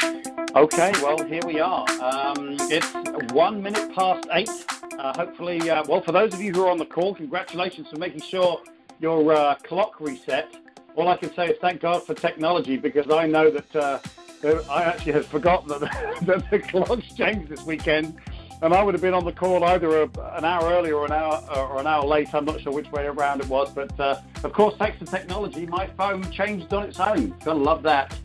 Okay, well, here we are. It's 1 minute past 8. Hopefully, well, for those of you who are on the call, congratulations for making sure your clock reset. All I can say is thank God for technology, because I know that I actually had forgotten that the clocks changed this weekend, and I would have been on the call either an hour earlier or an hour late. I'm not sure which way around it was, but of course, thanks to technology, my phone changed on its own. Gotta love that.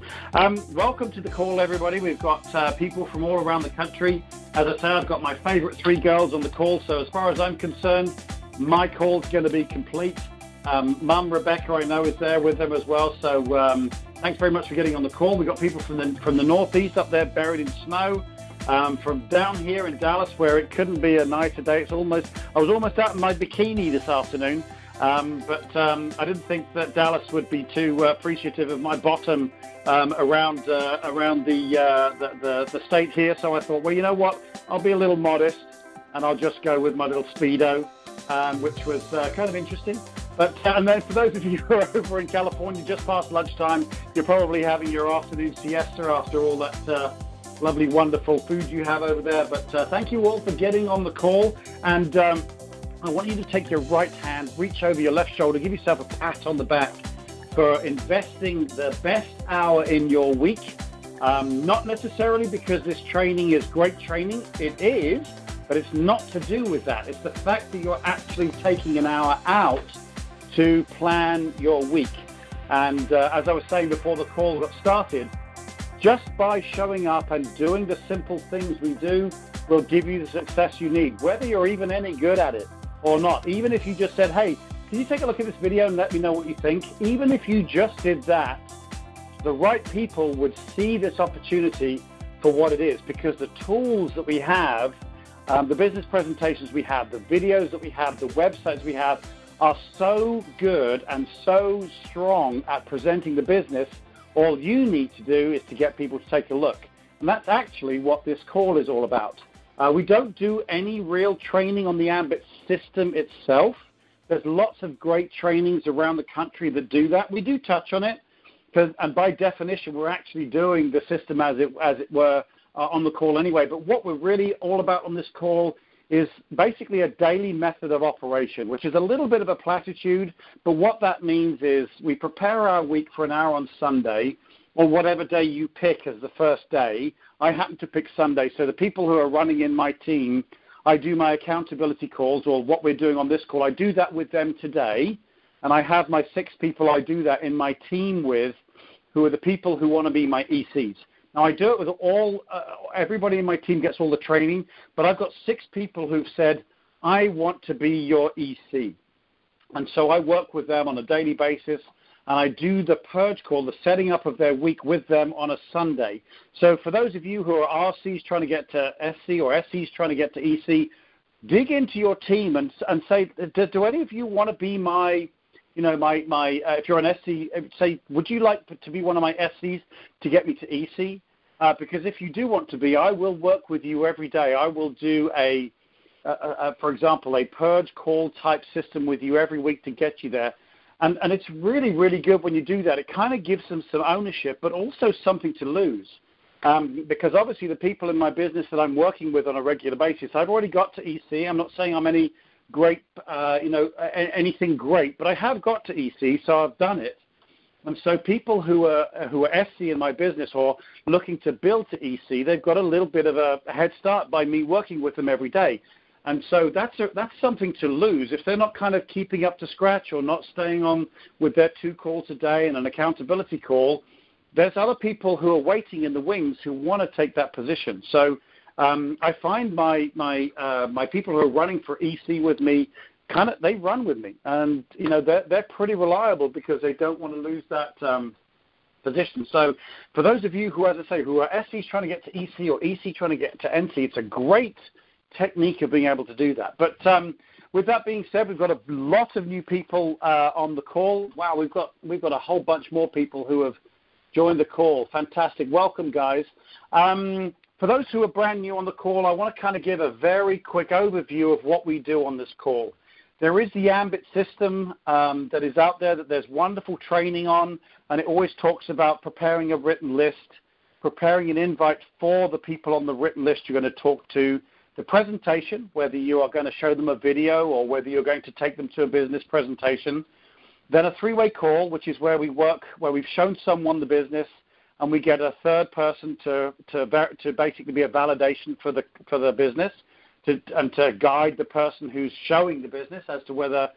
Welcome to the call, everybody. We've got people from all around the country. As I say, I've got my favorite 3 girls on the call, so as far as I'm concerned, my call's going to be complete. Mum Rebecca, I know, is there with them as well, so thanks very much for getting on the call. We've got people from the northeast up there buried in snow. From down here in Dallas, where it couldn't be a nicer day. I was almost out in my bikini this afternoon, but I didn't think that Dallas would be too appreciative of my bottom around the state here. So I thought, well, you know what? I'll be a little modest, and I'll just go with my little Speedo, which was kind of interesting. But and then for those of you who are over in California, just past lunchtime, you're probably having your afternoon siesta after all that lovely, wonderful food you have over there. But thank you all for getting on the call. And I want you to take your right hand, reach over your left shoulder, give yourself a pat on the back for investing the best hour in your week. Not necessarily because this training is great training. It is, but it's not to do with that. It's the fact that you're actually taking an hour out to plan your week. And as I was saying before the call got started, just by showing up and doing the simple things we do will give you the success you need, whether you're even any good at it or not. Even if you just said, hey, can you take a look at this video and let me know what you think? Even if you just did that, the right people would see this opportunity for what it is, because the tools that we have, the business presentations we have, the videos that we have, the websites we have are so good and so strong at presenting the business. All you need to do is to get people to take a look. And that's actually what this call is all about. We don't do any real training on the Ambit system itself. There's lots of great trainings around the country that do that. We do touch on it, and by definition, we're actually doing the system as it were on the call anyway. But what we're really all about on this call is basically a daily method of operation, which is a little bit of a platitude, but what that means is we prepare our week for an hour on Sunday, or whatever day you pick as the first day. I happen to pick Sunday, so the people who are running in my team, I do my accountability calls, or what we're doing on this call, I do that with them today, and I have my 6 people I do that in my team with, who are the people who want to be my ECs. Now, I do it with everybody in my team gets all the training, but I've got 6 people who've said, I want to be your EC. And so I work with them on a daily basis, and I do the Purge call, the setting up of their week with them on a Sunday. So for those of you who are RCs trying to get to SC or SCs trying to get to EC, dig into your team and say, do any of you want to be my... if you're an SC, say, would you like to be one of my SCs to get me to EC? Because if you do want to be, I will work with you every day. I will do for example, a Purge call type system with you every week to get you there. And it's really, really good when you do that. It kind of gives them some ownership, but also something to lose. Because obviously the people in my business that I'm working with on a regular basis, I've already got to EC. I'm not saying I'm any great, anything great, but I have got to EC, so I've done it. And so people who are SC in my business or looking to build to EC, they've got a little bit of a head start by me working with them every day. And so that's something to lose if they're not kind of keeping up to scratch or not staying on with their 2 calls a day and an accountability call. There's other people who are waiting in the wings who want to take that position. So I find my people who are running for EC with me, they run with me, and they're pretty reliable because they don't want to lose that position. So for those of you who, as I say, who are SCs trying to get to EC or EC trying to get to NC, it's a great technique of being able to do that. But with that being said, we've got a lot of new people on the call. Wow, we've got a whole bunch more people who have joined the call. Fantastic. Welcome, guys. For those who are brand new on the call, I want to kind of give a very quick overview of what we do on this call. There is the Ambit system that is out there that there's wonderful training on, and it always talks about preparing a written list. preparing an invite for the people on the written list you're going to talk to, the presentation, whether you are going to show them a video or whether you're going to take them to a business presentation, then a three-way call, which is where we work, where we've shown someone the business, and we get a third person to basically be a validation for the business, and to guide the person who's showing the business as to whether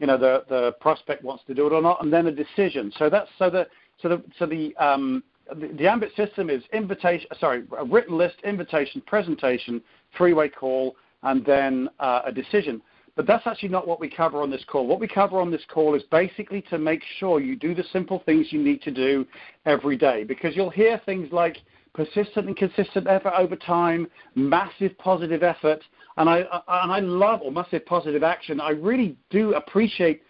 the prospect wants to do it or not, and then a decision. So the AMBIT system is a written list, invitation, presentation, three-way call, and then a decision. But that's actually not what we cover on this call. What we cover on this call is basically to make sure you do the simple things you need to do every day, because you'll hear things like persistent and consistent effort over time, massive positive effort, and I love, or massive positive action. I really do appreciate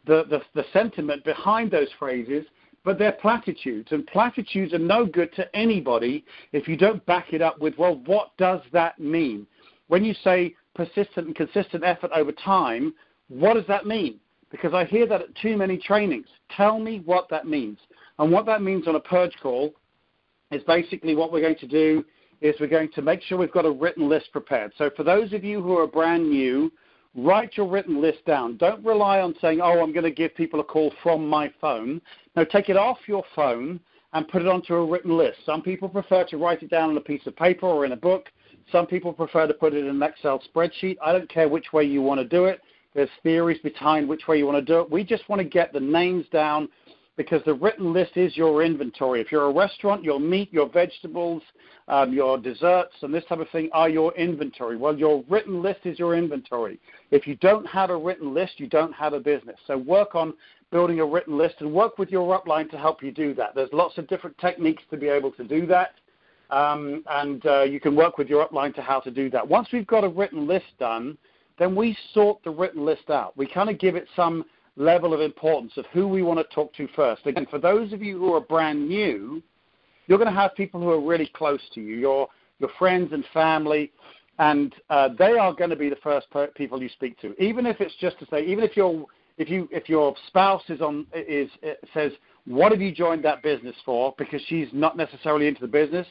the sentiment behind those phrases, but they're platitudes, and platitudes are no good to anybody if you don't back it up with, well, what does that mean? When you say persistent and consistent effort over time, what does that mean? Because I hear that at too many trainings. Tell me what that means. And what that means on a Purge call is basically what we're going to do is we're going to make sure we've got a written list prepared. So for those of you who are brand new, write your written list down. Don't rely on saying, oh, I'm going to give people a call from my phone. No, take it off your phone and put it onto a written list. Some people prefer to write it down on a piece of paper or in a book. Some people prefer to put it in an Excel spreadsheet. I don't care which way you want to do it. There's theories behind which way you want to do it. We just want to get the names down, because the written list is your inventory. If you're a restaurant, your meat, your vegetables, your desserts, and this type of thing are your inventory. Well, your written list is your inventory. If you don't have a written list, you don't have a business. So work on building a written list and work with your upline to help you do that. There's lots of different techniques to be able to do that. You can work with your upline to how to do that. Once we've got a written list done, then we sort the written list out. We kind of give it some level of importance of who we want to talk to first. Again, for those of you who are brand new, you're going to have people who are really close to you, your friends and family, and they are going to be the first people you speak to. Even if it's just to say, even if your spouse says, what have you joined that business for? Because she's not necessarily into the business.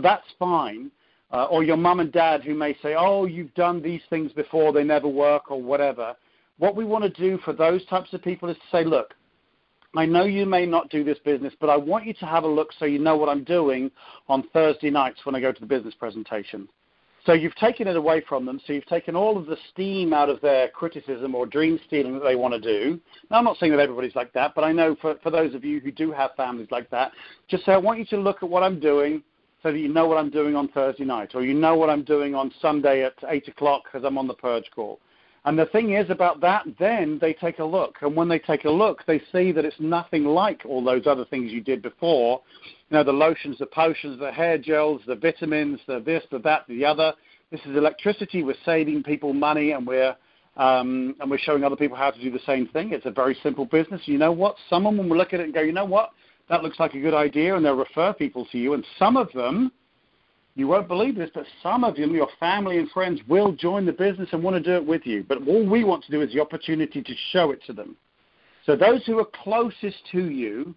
That's fine. Or your mum and dad who may say, oh, you've done these things before, they never work, or whatever. What we want to do for those types of people is to say, look, I know you may not do this business, but I want you to have a look so you know what I'm doing on Thursday nights when I go to the business presentation. So you've taken it away from them. So you've taken all of the steam out of their criticism or dream stealing that they want to do. Now, I'm not saying that everybody's like that, but I know for those of you who do have families like that, just say, I want you to look at what I'm doing so that you know what I'm doing on Thursday night, or you know what I'm doing on Sunday at 8 o'clock because I'm on the Purge call. And the thing is about that, then they take a look. And when they take a look, they see that it's nothing like all those other things you did before. You know, the lotions, the potions, the hair gels, the vitamins, the this, the that, the other. This is electricity. We're saving people money, and we're showing other people how to do the same thing. It's a very simple business. You know what? Someone will look at it and go, you know what? That looks like a good idea, and they'll refer people to you. And some of them, you won't believe this, but some of them, your family and friends, will join the business and want to do it with you. But all we want to do is the opportunity to show it to them. So those who are closest to you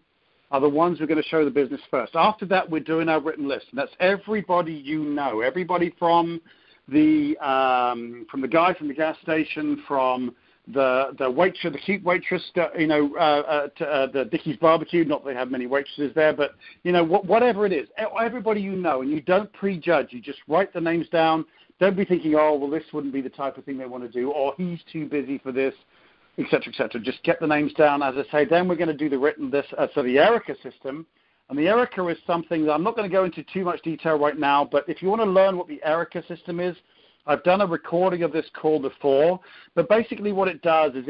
are the ones who are going to show the business first. After that, we're doing our written list. And that's everybody you know, everybody from the guy from the gas station, from the waitress, the cute waitress, the Dickie's Barbecue. Not that they have many waitresses there, but whatever it is, everybody you know, and you don't prejudge. You just write the names down. Don't be thinking, oh, well, this wouldn't be the type of thing they want to do, or he's too busy for this, etc., etc. Just get the names down. As I say, then we're going to do the written list. So the ERICA system, and the ERICA is something that I'm not going to go into too much detail right now. But if you want to learn what the ERICA system is, I've done a recording of this call before, but basically what it does is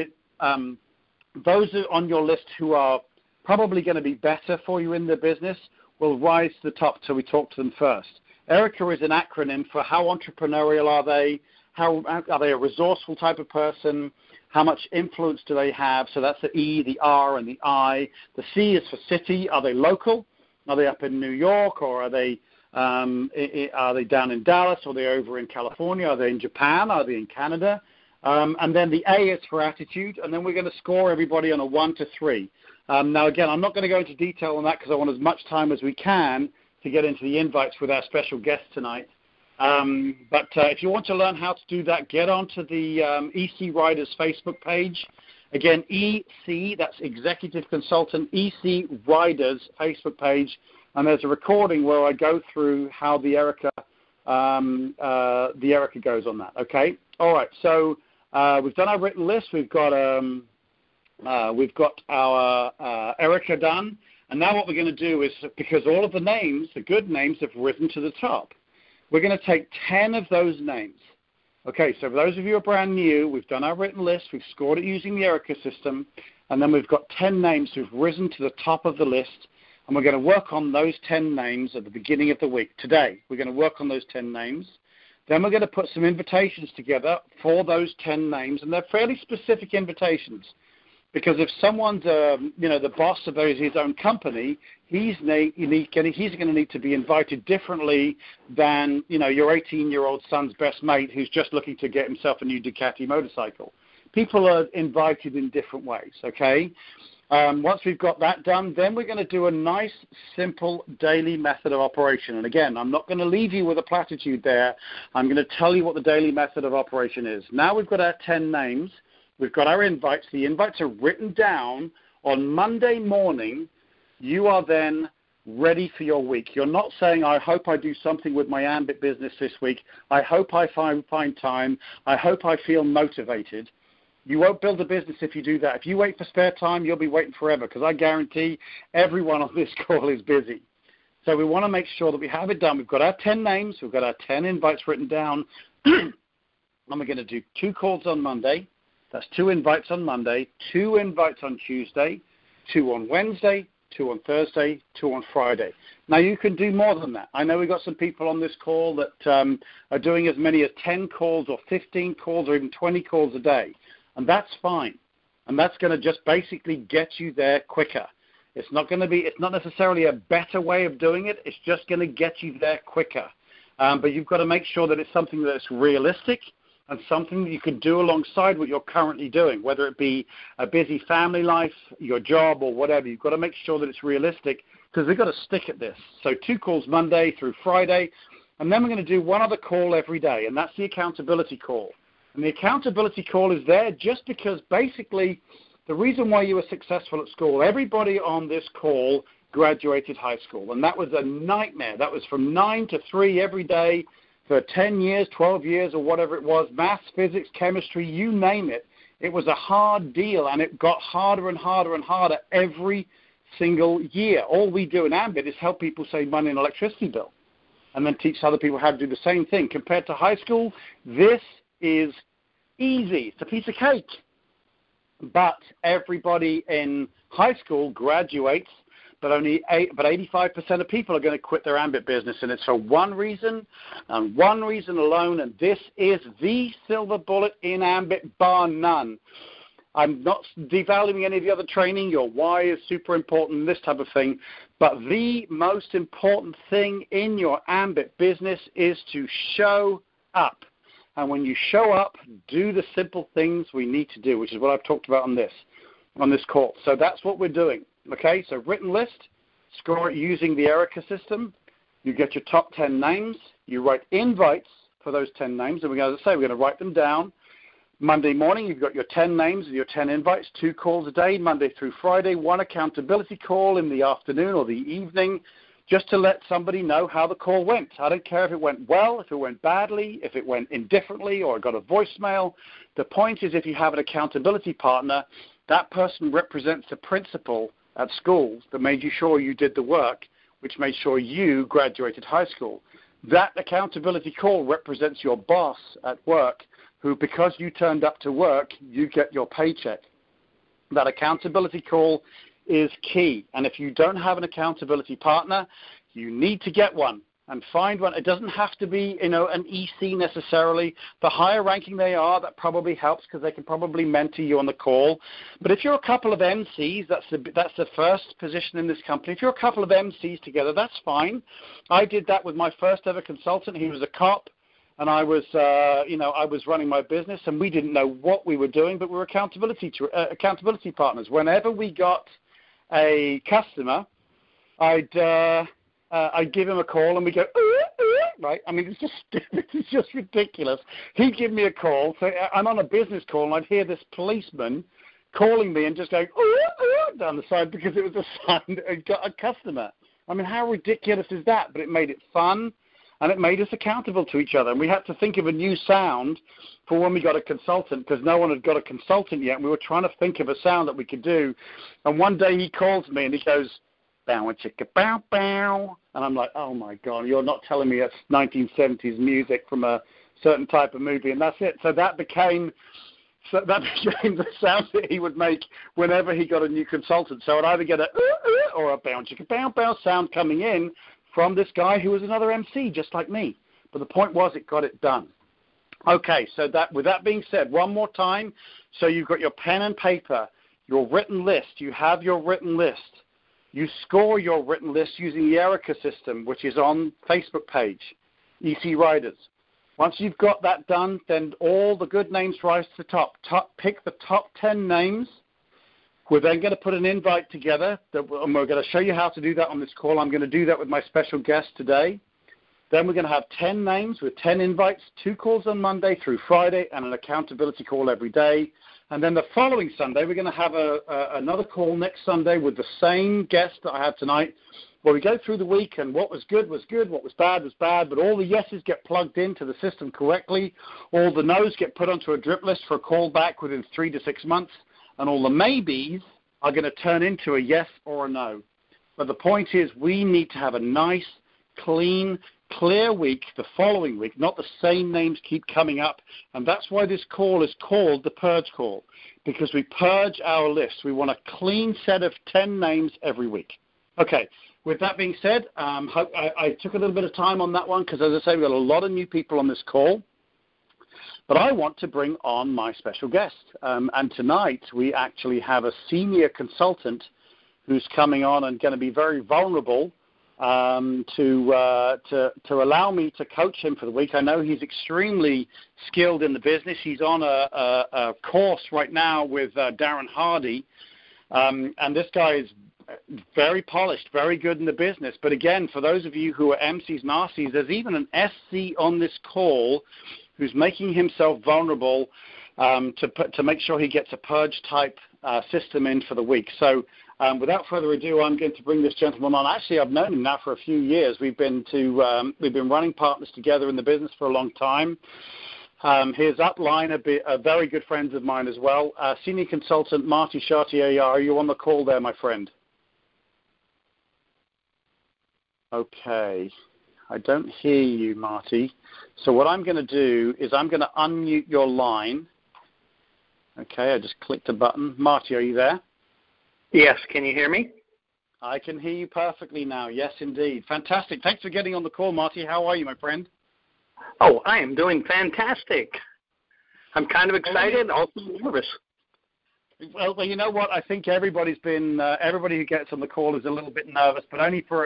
those on your list who are probably going to be better for you in the business will rise to the top so we talk to them first. ERICA is an acronym for how entrepreneurial are they, how are they a resourceful type of person, how much influence do they have, so that's the E, the R, and the I. The C is for city. Are they local? Are they up in New York, or are they down in Dallas, or are they over in California? Are they in Japan? Are they in Canada? And then the A is for attitude, and then we're going to score everybody on a 1 to 3. Now, again, I'm not going to go into detail on that because I want as much time as we can to get into the invites with our special guest tonight. But if you want to learn how to do that, get onto the EC Riders Facebook page. Again, EC, that's Executive Consultant, EC Riders Facebook page. And there's a recording where I go through how the Erica goes on that. Okay. All right. So we've done our written list. We've got our Erica done. And now what we're going to do is, because all of the names, the good names, have risen to the top, we're going to take 10 of those names. Okay, so for those of you who are brand new, we've done our written list. We've scored it using the Erica system. And then we've got 10 names who've risen to the top of the list. And we're going to work on those 10 names at the beginning of the week. Today, we're going to work on those 10 names. Then we're going to put some invitations together for those 10 names. And they're fairly specific invitations. Because if someone's, the boss of his own company, he's going to need to be invited differently than, your 18-year-old son's best mate who's just looking to get himself a new Ducati motorcycle. People are invited in different ways, okay? Once we've got that done, then we're going to do a nice, simple daily method of operation. And again, I'm not going to leave you with a platitude there. I'm going to tell you what the daily method of operation is. Now we've got our 10 names. We've got our invites. The invites are written down. On Monday morning, you are then ready for your week. You're not saying, I hope I do something with my Ambit business this week. I hope I find time. I hope I feel motivated. You won't build a business if you do that. If you wait for spare time, you'll be waiting forever, because I guarantee everyone on this call is busy. So we want to make sure that we have it done. We've got our 10 names. We've got our 10 invites written down. And we're going to do 2 calls on Monday. That's 2 invites on Monday, 2 invites on Tuesday, 2 on Wednesday, 2 on Thursday, 2 on Friday. Now, you can do more than that. I know we've got some people on this call that are doing as many as 10 calls or 15 calls or even 20 calls a day, and that's fine. And that's going to just basically get you there quicker. It's not necessarily a better way of doing it. It's just going to get you there quicker. But you've got to make sure that it's something that's realistic and something that you can do alongside what you're currently doing, whether it be a busy family life, your job, or whatever. You've got to make sure that it's realistic, because we've got to stick at this. So 2 calls Monday through Friday, and then we're going to do 1 other call every day, and that's the accountability call. And the accountability call is there just because basically the reason why you were successful at school, everybody on this call graduated high school, and that was a nightmare. That was from 9 to 3 every day, for 10 years, 12 years, or whatever it was, maths, physics, chemistry, you name it. It was a hard deal, and it got harder and harder and harder every single year. All we do in Ambit is help people save money on an electricity bill and then teach other people how to do the same thing. Compared to high school, this is easy. It's a piece of cake. But everybody in high school graduates, but 85% of people are going to quit their Ambit business, and it's for one reason and one reason alone, and this is the silver bullet in Ambit, bar none. I'm not devaluing any of the other training. Your why is super important, this type of thing, but the most important thing in your Ambit business is to show up. And when you show up, do the simple things we need to do, which is what I've talked about on this call. So that's what we're doing. Okay, so written list, score it using the Erica system. You get your top 10 names. You write invites for those 10 names. And we're going to write them down. Monday morning, you've got your 10 names and your 10 invites, 2 calls a day, Monday through Friday, 1 accountability call in the afternoon or the evening, just to let somebody know how the call went. I don't care if it went well, if it went badly, if it went indifferently, or got a voicemail. The point is, if you have an accountability partner, that person represents the principal at schools that made you sure you did the work, which made sure you graduated high school. That accountability call represents your boss at work, who, because you turned up to work, you get your paycheck. That accountability call is key. And if you don't have an accountability partner, you need to get one and find one. It doesn't have to be, an EC necessarily. The higher ranking they are, that probably helps, because they can probably mentor you on the call. But if you're a couple of MCs, that's the first position in this company. If you're a couple of MCs together, that's fine. I did that with my first ever consultant. He was a cop, and I was running my business, and we didn't know what we were doing, but we were accountability partners. Whenever we got a customer, I'd I'd give him a call and we go, right? I mean, it's just stupid. It's just ridiculous. He'd give me a call. So I'm on a business call and I'd hear this policeman calling me and just going, down the side because it was a sign that had got a customer. I mean, how ridiculous is that? But it made it fun and it made us accountable to each other. And we had to think of a new sound for when we got a consultant because no one had got a consultant yet. And we were trying to think of a sound that we could do. And one day he calls me and he goes, bow and chicka bow bow. And I'm like, oh, my God, you're not telling me that's 1970s music from a certain type of movie. And that's it. So that became the sound that he would make whenever he got a new consultant. So I'd either get a or a bow and chicka bow bow sound coming in from this guy who was another MC just like me. But the point was it got it done. Okay, so with that being said, one more time. So you've got your pen and paper, your written list. You have your written list. You score your written list using the Erica system, which is on Facebook page, EC Riders. Once you've got that done, then all the good names rise to the top. Pick the top 10 names. We're then going to put an invite together, and we're going to show you how to do that on this call. I'm going to do that with my special guest today. Then we're going to have 10 names with 10 invites, 2 calls on Monday through Friday, and an accountability call every day. And then the following Sunday, we're going to have another call next Sunday with the same guest that I had tonight, where we go through the week and what was good, what was bad, but all the yeses get plugged into the system correctly. All the no's get put onto a drip list for a call back within 3 to 6 months. And all the maybes are going to turn into a yes or a no. But the point is we need to have a nice, clean, clear week the following week, not the same names keep coming up. And that's why this call is called the Purge call, because we purge our list. We want a clean set of 10 names every week. Okay, with that being said, I took a little bit of time on that one because, as I say, we've got a lot of new people on this call. But I want to bring on my special guest. And tonight we actually have a senior consultant who's coming on and going to be very vulnerable to allow me to coach him for the week. I know he's extremely skilled in the business. He's on a course right now with Darren Hardy. And this guy is very polished, very good in the business. But again, for those of you who are MCs and RCs, there's even an SC on this call who's making himself vulnerable to make sure he gets a purge-type system in for the week. So without further ado, I'm going to bring this gentleman on. Actually, I've known him now for a few years. We've been running partners together in the business for a long time. His upline are very good friends of mine as well. Senior consultant Marty Chartier, are you on the call there, my friend? Okay. I don't hear you, Marty. So what I'm going to do is I'm going to unmute your line. Okay, I just clicked a button. Marty, are you there? Yes, can you hear me? I can hear you perfectly now. Yes, indeed. Fantastic. Thanks for getting on the call, Marty. How are you, my friend? Oh, I am doing fantastic. I'm kind of excited, also nervous. Well, you know what? I think everybody who gets on the call is a little bit nervous, but only for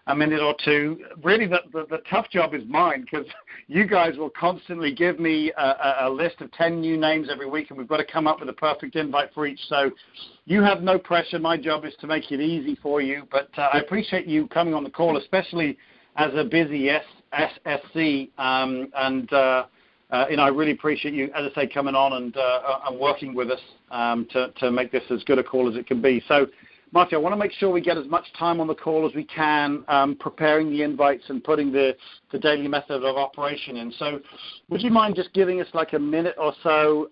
a minute or two. Really, the tough job is mine because you guys will constantly give me a list of 10 new names every week, and we've got to come up with a perfect invite for each. So you have no pressure. My job is to make it easy for you, but I appreciate you coming on the call, especially as a busy SSC, I really appreciate you, as I say, coming on and working with us to make this as good a call as it can be. So, Marty, I want to make sure we get as much time on the call as we can, preparing the invites and putting the daily method of operation in. So would you mind just giving us like a minute or so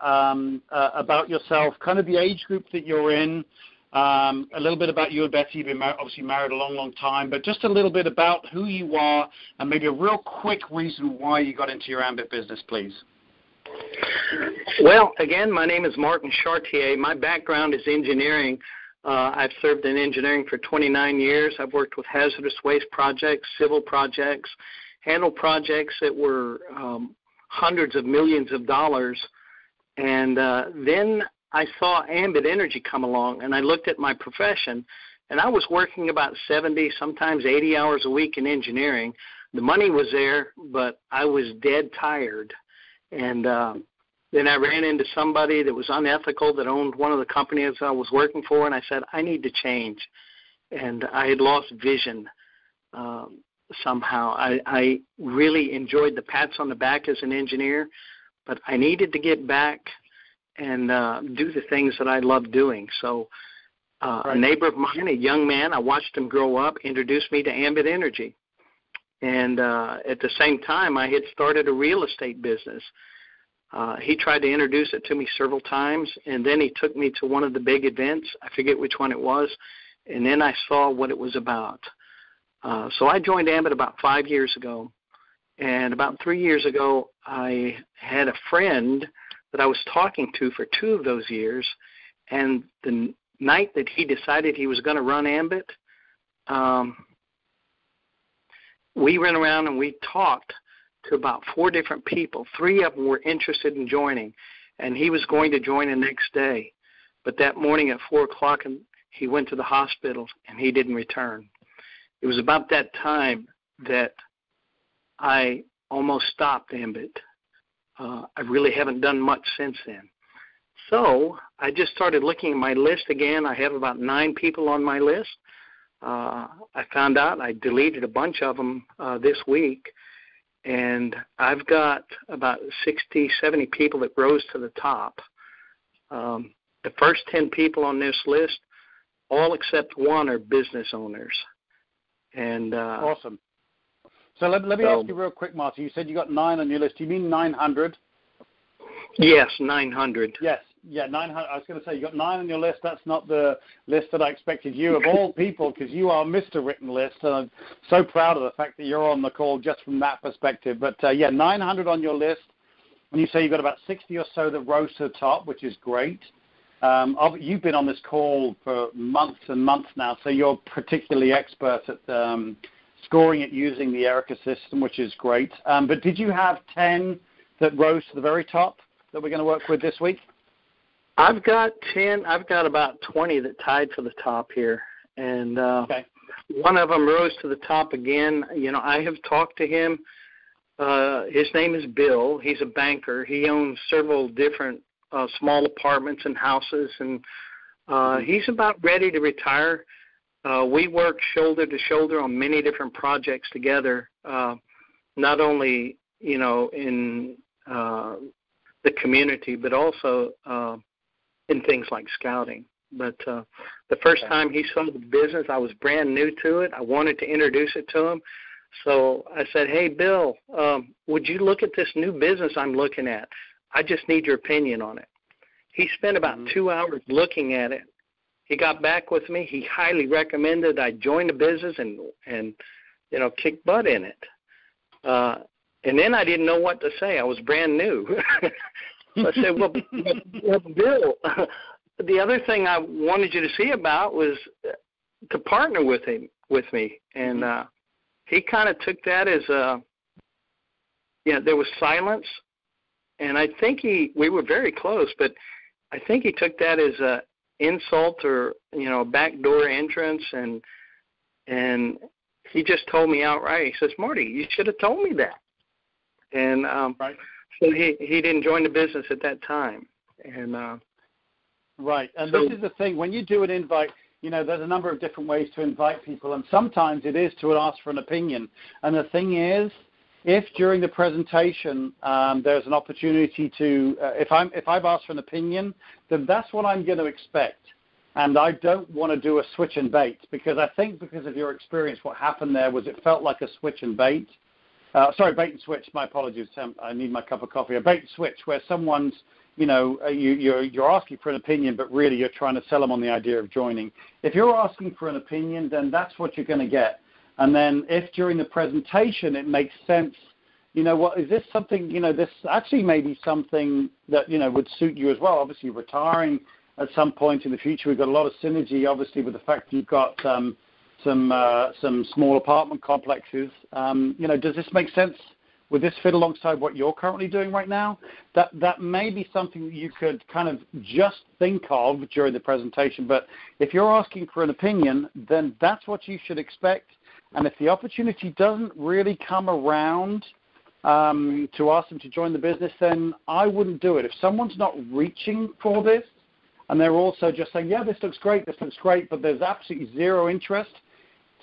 about yourself, kind of the age group that you're in, a little bit about you and Betsy. You've been obviously married a long, long time, but just a little bit about who you are and maybe a real quick reason why you got into your ambit business, please. Well, again, my name is Marty Chartier. My background is engineering. I've served in engineering for 29 years. I've worked with hazardous waste projects, civil projects, handled projects that were hundreds of millions of dollars. And then I saw Ambit Energy come along, and I looked at my profession, and I was working about 70, sometimes 80 hours a week in engineering. The money was there, but I was dead tired. And then I ran into somebody that was unethical that owned one of the companies I was working for, and I said, I need to change. And I had lost vision. somehow. I really enjoyed the pats on the back as an engineer, but I needed to get back and do the things that I love doing. So a neighbor of mine, a young man, I watched him grow up, introduced me to ambient energy. And at the same time, I had started a real estate business. He tried to introduce it to me several times, and then he took me to one of the big events. I forget which one it was, and then I saw what it was about. So I joined Ambit about 5 years ago, and about 3 years ago, I had a friend that I was talking to for 2 of those years, and the night that he decided he was going to run Ambit, we ran around and we talked to about 4 different people. 3 of them were interested in joining, and he was going to join the next day. But that morning at 4 o'clock, he went to the hospital, and he didn't return. It was about that time that I almost stopped Ambit. I really haven't done much since then. So I just started looking at my list again. I have about 9 people on my list. I found out I deleted a bunch of them this week, and I've got about 60, 70 people that rose to the top. The first 10 people on this list, all except one, are business owners. And awesome. So let me ask you real quick, Marty. You said you got 9 on your list. Do you mean 900? Yes, 900. Yes. Yeah, 900. I was going to say you got 9 on your list. That's not the list that I expected you of all people, because you are Mr. Written List, and I'm so proud of the fact that you're on the call just from that perspective. But, 900 on your list, and you say you've got about 60 or so that rose to the top, which is great. You've been on this call for months and months now, so you're particularly expert at scoring it using the Erica system, which is great. But did you have 10 that rose to the very top that we're going to work with this week? I've got 10. I've got about 20 that tied for the top here. And one of them rose to the top again. You know, I have talked to him. His name is Bill. He's a banker. He owns several different small apartments and houses, and he's about ready to retire. We work shoulder to shoulder on many different projects together, not only, you know, in the community, but also in things like scouting. But the first time he saw the business, I was brand new to it. I wanted to introduce it to him. So I said, hey, Bill, would you look at this new business I'm looking at? I just need your opinion on it. He spent about 2 hours looking at it. He got back with me. He highly recommended I join the business and you know, kick butt in it. And then I didn't know what to say. I was brand new. So I said, well, Bill, the other thing I wanted you to see about was to partner with me. And he kind of took that as there was silence. And I think we were very close, but I think he took that as a insult or, you know, a backdoor entrance, and he just told me outright. He says, Marty, you should have told me that. And so he didn't join the business at that time. And right. And so, this is the thing. When you do an invite, you know, there's a number of different ways to invite people, and sometimes it is to ask for an opinion. And the thing is, if during the presentation there's an opportunity to, if I've asked for an opinion, then that's what I'm going to expect. And I don't want to do a switch and bait, because I think because of your experience, what happened there was it felt like a switch and bait. Bait and switch. My apologies. I need my cup of coffee. A bait and switch, where someone's, you know, you're asking for an opinion, but really you're trying to sell them on the idea of joining. If you're asking for an opinion, then that's what you're going to get. And then if during the presentation it makes sense, you know, what is this something, you know, this actually may be something that, you know, would suit you as well. Obviously, retiring at some point in the future, we've got a lot of synergy, obviously, with the fact that you've got some small apartment complexes. You know, does this make sense? Would this fit alongside what you're currently doing right now? That may be something that you could kind of just think of during the presentation. But if you're asking for an opinion, then that's what you should expect. And if the opportunity doesn't really come around to ask them to join the business, then I wouldn't do it. If someone's not reaching for this and they're also just saying, yeah, this looks great, but there's absolutely zero interest,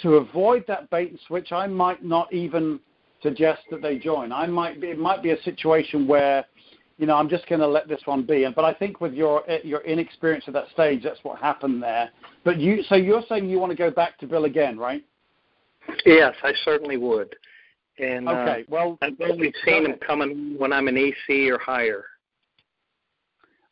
to avoid that bait and switch, I might not even suggest that they join. It might be a situation where, I'm just going to let this one be. But I think with your inexperience at that stage, that's what happened there. But so you're saying you want to go back to Bill again, right? Yes, I certainly would. And okay, well, I've only seen him coming when I'm an EC or higher.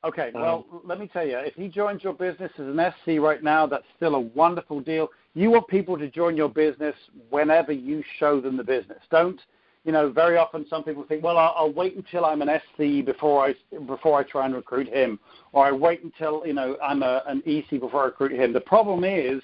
Okay, well, let me tell you, if he joins your business as an SC right now, that's still a wonderful deal. You want people to join your business whenever you show them the business. Don't, very often some people think, well, I'll wait until I'm an SC before I try and recruit him, or I wait until, I'm an EC before I recruit him. The problem is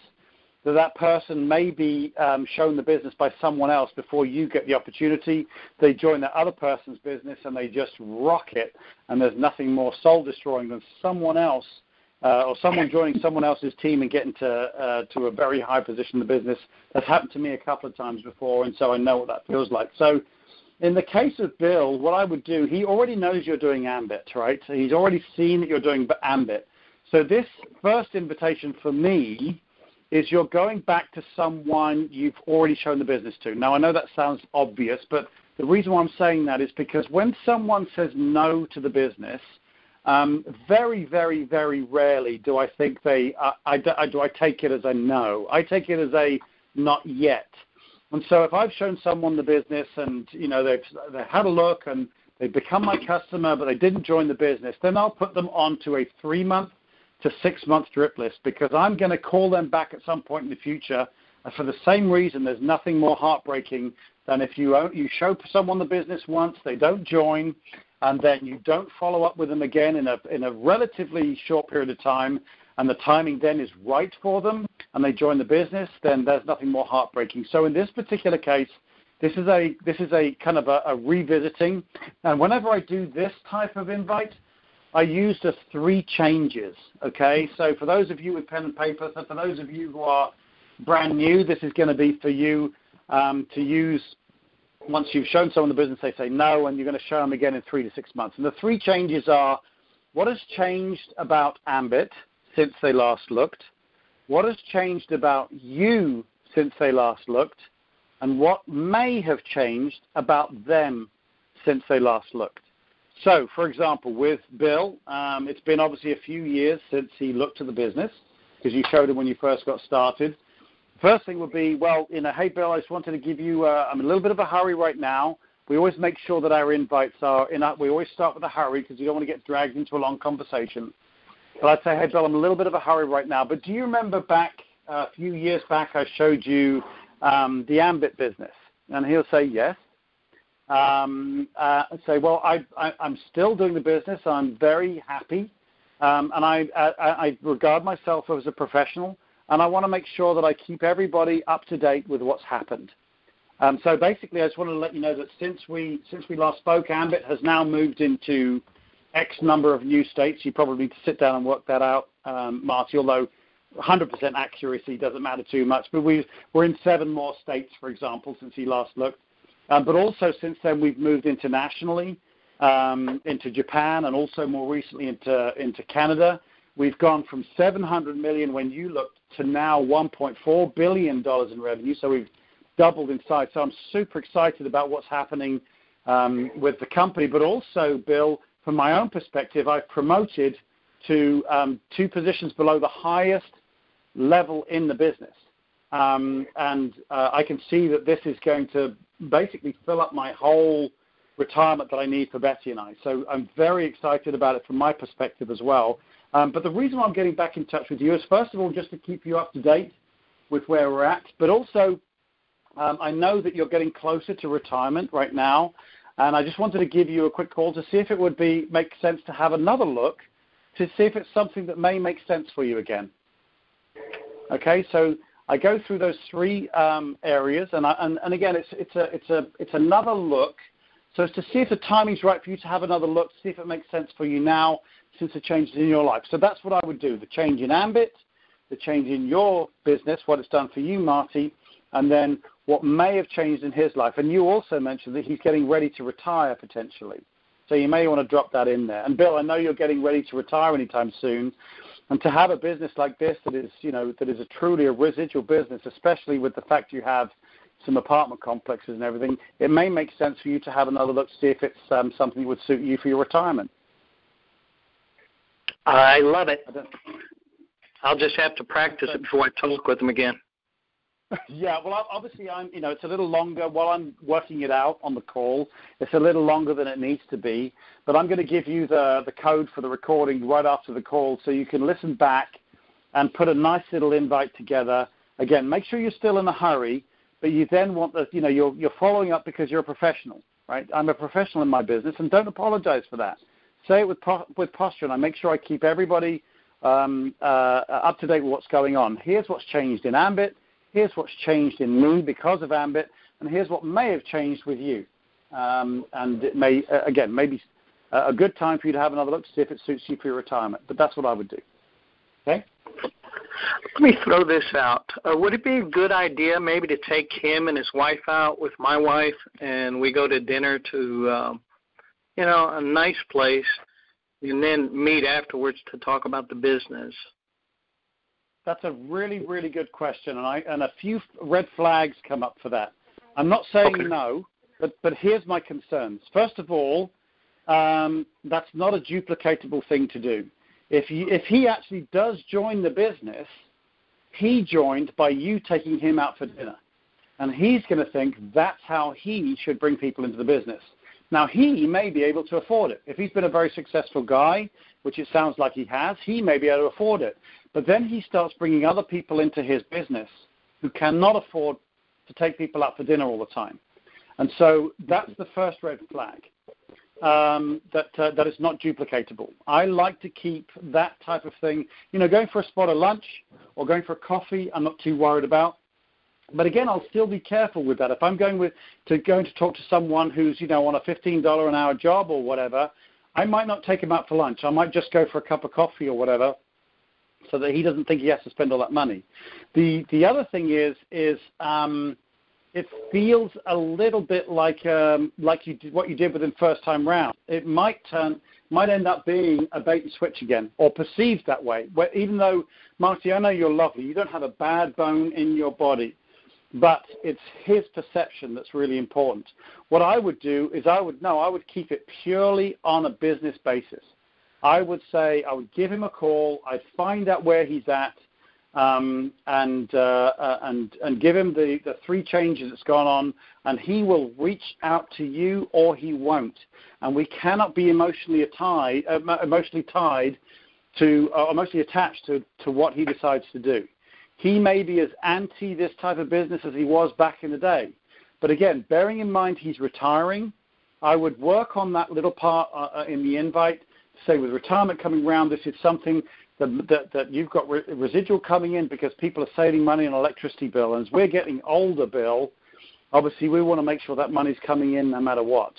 that person may be shown the business by someone else before you get the opportunity. They join that other person's business and they just rock it, and there's nothing more soul-destroying than someone else or someone joining someone else's team and getting to a very high position in the business. That's happened to me a couple of times before, and so I know what that feels like. So in the case of Bill, what I would do, he already knows you're doing Ambit, right? So he's already seen that you're doing Ambit. So this first invitation for me is you're going back to someone you've already shown the business to. Now, I know that sounds obvious, but the reason why I'm saying that is because when someone says no to the business, very, very, very rarely do I think do I take it as a no. I take it as a not yet. And so if I've shown someone the business and, they've had a look and they've become my customer, but they didn't join the business, then I'll put them onto a 3-month to 6-month drip list, because I'm going to call them back at some point in the future. And for the same reason, there's nothing more heartbreaking than if you show someone the business once, they don't join, and then you don't follow up with them again in a relatively short period of time, and the timing then is right for them, and they join the business, then there's nothing more heartbreaking. So in this particular case, this is a kind of a revisiting. And whenever I do this type of invite, I use the 3 changes, okay? So for those of you with pen and paper, so for those of you who are brand new, this is going to be for you to use once you've shown someone the business, they say no, and you're going to show them again in 3 to 6 months. And the 3 changes are: what has changed about Ambit since they last looked? What has changed about you since they last looked? And what may have changed about them since they last looked? So, for example, with Bill, it's been obviously a few years since he looked at the business, because you showed him when you first got started. First thing would be, hey, Bill, I just wanted to give you, I'm in a little bit of a hurry right now. We always make sure that our invites are we always start with a hurry because you don't want to get dragged into a long conversation. But I'd say, hey, Bill, I'm in a little bit of a hurry right now. But do you remember back a few years back I showed you the Ambit business? And he'll say yes. Say, well, I'm still doing the business. I'm very happy, and I regard myself as a professional, and I want to make sure that I keep everybody up to date with what's happened. So basically, I just wanted to let you know that since we last spoke, Ambit has now moved into X number of new states. You probably need to sit down and work that out, Marty, although 100% accuracy doesn't matter too much. But we're in 7 more states, for example, since he last looked. But also since then, we've moved internationally into Japan, and also more recently into Canada. We've gone from $700 million when you looked to now $1.4 billion in revenue. So we've doubled in size. So I'm super excited about what's happening with the company. But also, Bill, from my own perspective, I've promoted to 2 positions below the highest level in the business. And I can see that this is going to basically fill up my whole retirement that I need for Betty and I. So I'm very excited about it from my perspective as well. But the reason why I'm getting back in touch with you is, first of all, just to keep you up to date with where we're at. But also, I know that you're getting closer to retirement right now. And I just wanted to give you a quick call to see if it would make sense to have another look to see if it's something that may make sense for you again. Okay, so I go through those 3 areas, and again, it's another look. So it's to see if the timing's right for you to have another look, to see if it makes sense for you now since the changes in your life. So that's what I would do: the change in Ambit, the change in your business, what it's done for you, Marty, and then what may have changed in his life. And you also mentioned that he's getting ready to retire potentially. So you may want to drop that in there. And Bill, I know you're getting ready to retire anytime soon. And to have a business like this that is, that is truly a residual business, especially with the fact you have some apartment complexes and everything, it may make sense for you to have another look to see if it's something that would suit you for your retirement. I love it. I'll just have to practice it before I talk with them again. Yeah, well, obviously, it's a little longer while I'm working it out on the call. It's a little longer than it needs to be, but I'm going to give you the code for the recording right after the call so you can listen back and put a nice little invite together. Again, make sure you're still in a hurry, but you then want you're following up because you're a professional, right? I'm a professional in my business, and don't apologize for that. Say it with posture, and I make sure I keep everybody up to date with what's going on. Here's what's changed in Ambit. Here's what's changed in me because of Ambit, and here's what may have changed with you. And it may, again, maybe a good time for you to have another look to see if it suits you for your retirement. But that's what I would do. Okay? Let me throw this out. Would it be a good idea maybe to take him and his wife out with my wife, and we go to dinner to, a nice place, and then meet afterwards to talk about the business? That's a really, really good question, and a few red flags come up for that. I'm not saying no, but here's my concerns. First of all, that's not a duplicatable thing to do. If he actually does join the business, he joined by you taking him out for dinner. And he's going to think that's how he should bring people into the business. Now, he may be able to afford it. If he's been a very successful guy, which it sounds like he has, he may be able to afford it. But then he starts bringing other people into his business who cannot afford to take people out for dinner all the time. And so that's the first red flag. That is not duplicatable. I like to keep that type of thing, going for a spot of lunch or going for a coffee, I'm not too worried about. But again, I'll still be careful with that. If I'm going to talk to someone who's, on a $15 an hour job or whatever, I might not take him out for lunch. I might just go for a cup of coffee or whatever so that he doesn't think he has to spend all that money. The other thing is it feels a little bit like you did what you did with him first time round. It might end up being a bait and switch again, or perceived that way. Where even though, Marty, I know you're lovely, you don't have a bad bone in your body, but it's his perception that's really important. What I would do is I would keep it purely on a business basis. I would say I would give him a call. I'd find out where he's at. And give him the three changes that's gone on, and he will reach out to you or he won't. And we cannot be emotionally attached to what he decides to do. He may be as anti this type of business as he was back in the day. But again, bearing in mind he's retiring, I would work on that little part in the invite, say with retirement coming around, this is something that you've got residual coming in because people are saving money on electricity bill. And as we're getting older, Bill, obviously we want to make sure that money's coming in no matter what.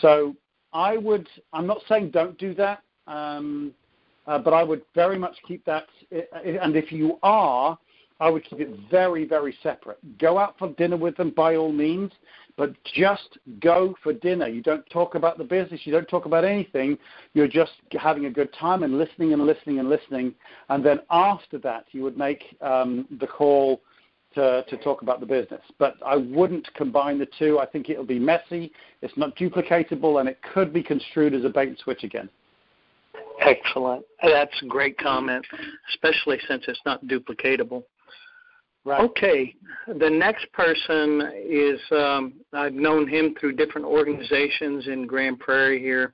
So I'm not saying don't do that, but I would very much keep that. And if you are, I would keep it very, very separate. Go out for dinner with them by all means, but just go for dinner. You don't talk about the business. You don't talk about anything. You're just having a good time and listening and listening and listening. And then after that, you would make the call to talk about the business. But I wouldn't combine the two. I think it'll be messy. It's not duplicatable, and it could be construed as a bait and switch again. Excellent. That's a great comment, especially since it's not duplicatable. Right. Okay. The next person is, I've known him through different organizations in Grand Prairie here.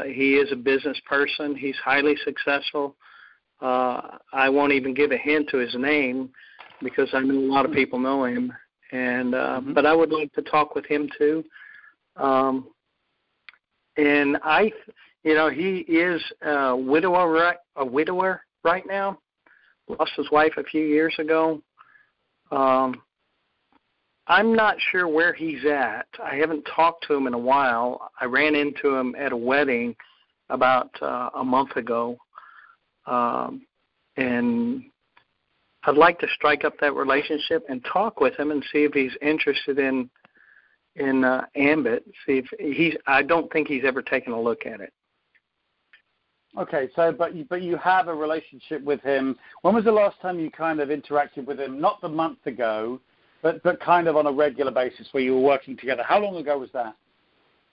He is a business person. He's highly successful. I won't even give a hint to his name because I know a lot of people know him. And but I would like to talk with him too. And he is a widower right now. Lost his wife a few years ago. I'm not sure where he's at. I haven't talked to him in a while. I ran into him at a wedding about a month ago. And I'd like to strike up that relationship and talk with him and see if he's interested in in Ambit. See if I don't think he's ever taken a look at it. Okay, so but you have a relationship with him. When was the last time you kind of interacted with him? Not the month ago, but kind of on a regular basis where you were working together. How long ago was that?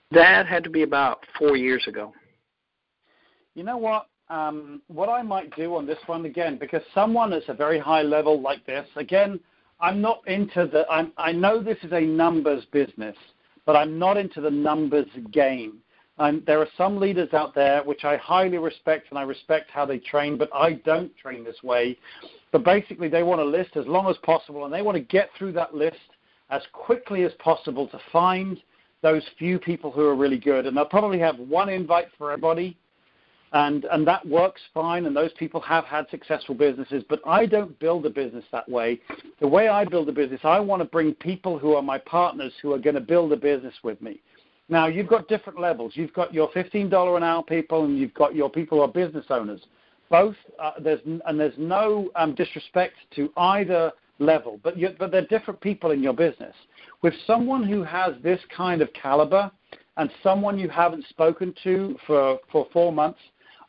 That had to be about 4 years ago. You know what? What I might do on this one, again, because someone that's a very high level like this, again, I'm not into I know this is a numbers business, but I'm not into the numbers game. There are some leaders out there which I highly respect, and I respect how they train, but I don't train this way. But basically, they want a list as long as possible, and they want to get through that list as quickly as possible to find those few people who are really good. And they'll probably have one invite for everybody, and that works fine, and those people have had successful businesses. But I don't build a business that way. The way I build a business, I want to bring people who are my partners who are going to build a business with me. Now, you've got different levels. You've got your $15 an hour people, and you've got your people who are business owners. Both, there's no disrespect to either level, but they're different people in your business. With someone who has this kind of caliber and someone you haven't spoken to for 4 months,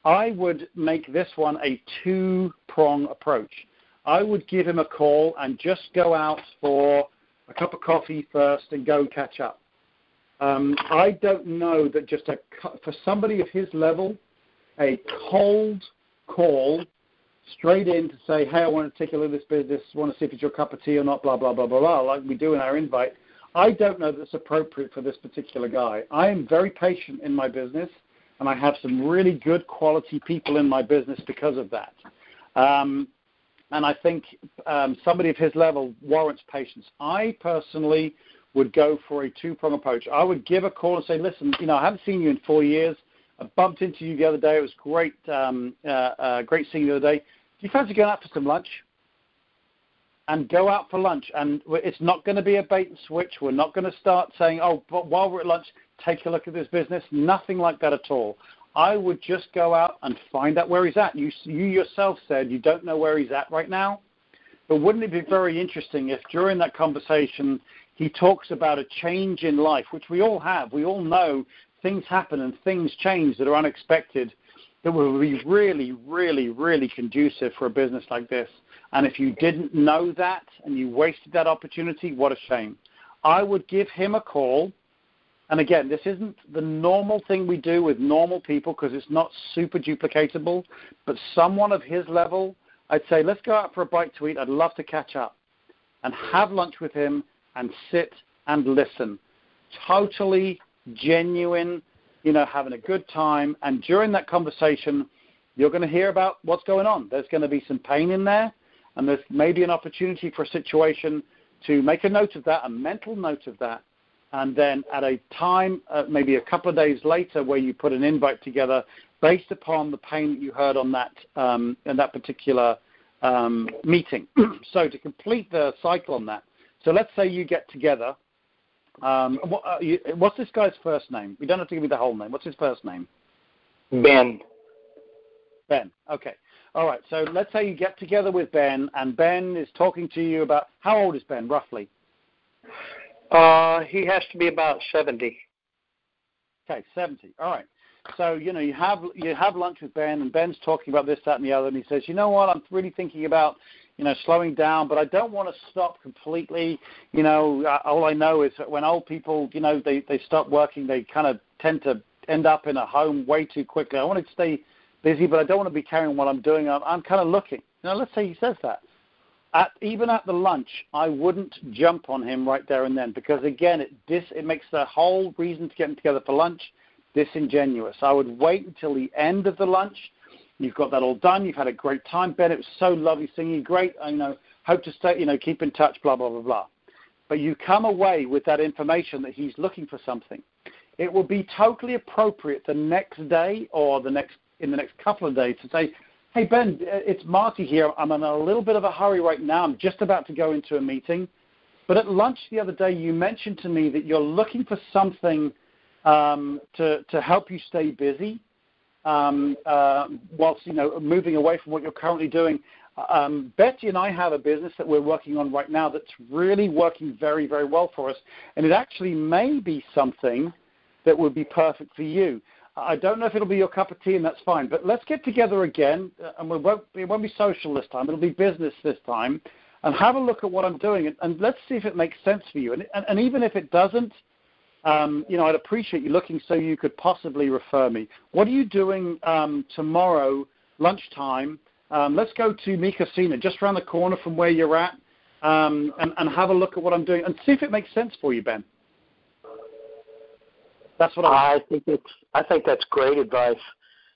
I would make this one a two-prong approach. I would give him a call and just go out for a cup of coffee first and go catch up. I don't know that just for somebody of his level, a cold call straight in to say, hey, I want to take a look at this business, want to see if it's your cup of tea or not, blah, blah, blah, blah, blah, like we do in our invite. I don't know that's appropriate for this particular guy. I am very patient in my business, and I have some really good quality people in my business because of that. And I think somebody of his level warrants patience. I personally would go for a two-prong approach. I would give a call and say, listen, I haven't seen you in 4 years. I bumped into you the other day. It was great seeing you the other day. Do you fancy going out for some lunch? And go out for lunch. And it's not going to be a bait and switch. We're not going to start saying, oh, but while we're at lunch, take a look at this business. Nothing like that at all. I would just go out and find out where he's at. You yourself said you don't know where he's at right now. But wouldn't it be very interesting if during that conversation he talks about a change in life, which we all have. We all know things happen and things change that are unexpected, that will be really, really, really conducive for a business like this. And if you didn't know that and you wasted that opportunity, what a shame. I would give him a call. And again, this isn't the normal thing we do with normal people because it's not super duplicatable, but someone of his level, I'd say, let's go out for a bite to eat. I'd love to catch up and have lunch with him and sit and listen. Totally genuine, having a good time. And during that conversation, you're going to hear about what's going on. There's going to be some pain in there, and there's maybe an opportunity for a situation to make a note of that, a mental note of that, and then at a time, maybe a couple of days later, where you put an invite together based upon the pain that you heard on that in that particular meeting. So to complete the cycle on that, so let's say you get together. What's this guy's first name? You don't have to give me the whole name. What's his first name? Ben. Ben. Okay. All right. So let's say you get together with Ben, and Ben is talking to you about, how old is Ben, roughly? He has to be about 70. Okay, 70. All right. So, you have lunch with Ben, and Ben's talking about this, that, and the other, and he says, you know what, I'm really thinking about, slowing down, but I don't want to stop completely. All I know is that when old people, they stop working, they kind of tend to end up in a home way too quickly. I want to stay busy, but I don't want to be carrying what I'm doing. I'm kind of looking. Let's say he says that. Even at the lunch, I wouldn't jump on him right there and then because, again, it makes the whole reason to get them together for lunch disingenuous. I would wait until the end of the lunch. You've got that all done. You've had a great time, Ben. It was so lovely seeing you. Great. Hope to stay, keep in touch, blah, blah, blah, blah. But you come away with that information that he's looking for something. It will be totally appropriate the next day or in the next couple of days to say, hey, Ben, it's Marty here. I'm in a little bit of a hurry right now. I'm just about to go into a meeting. But at lunch the other day, you mentioned to me that you're looking for something to help you stay busy whilst, moving away from what you're currently doing. Betty and I have a business that we're working on right now that's really working very, very well for us, and it actually may be something that would be perfect for you. I don't know if it'll be your cup of tea, and that's fine, but let's get together again, and it won't be social this time. It'll be business this time, and have a look at what I'm doing, and let's see if it makes sense for you. And even if it doesn't, I'd appreciate you looking so you could possibly refer me. What are you doing tomorrow, lunchtime? Let's go to Mi Cocina, just around the corner from where you're at, and have a look at what I'm doing and see if it makes sense for you, Ben. That's what I think that's great advice.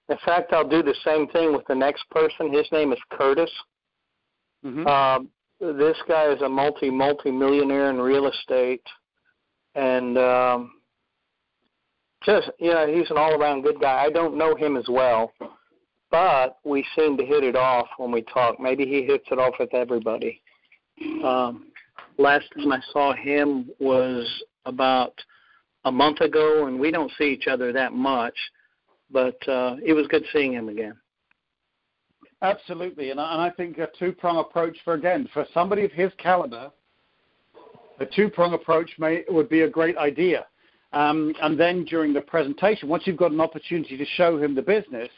In fact, I'll do the same thing with the next person. His name is Curtis. Mm-hmm. This guy is a multi-millionaire in real estate, and he's an all-around good guy. I don't know him as well, but we seem to hit it off when we talk. Maybe he hits it off with everybody. Last time I saw him was about a month ago, and we don't see each other that much, but it was good seeing him again. Absolutely, and I think a two-prong approach for somebody of his caliber, a two-prong approach would be a great idea. And then during the presentation, once you've got an opportunity to show him the business,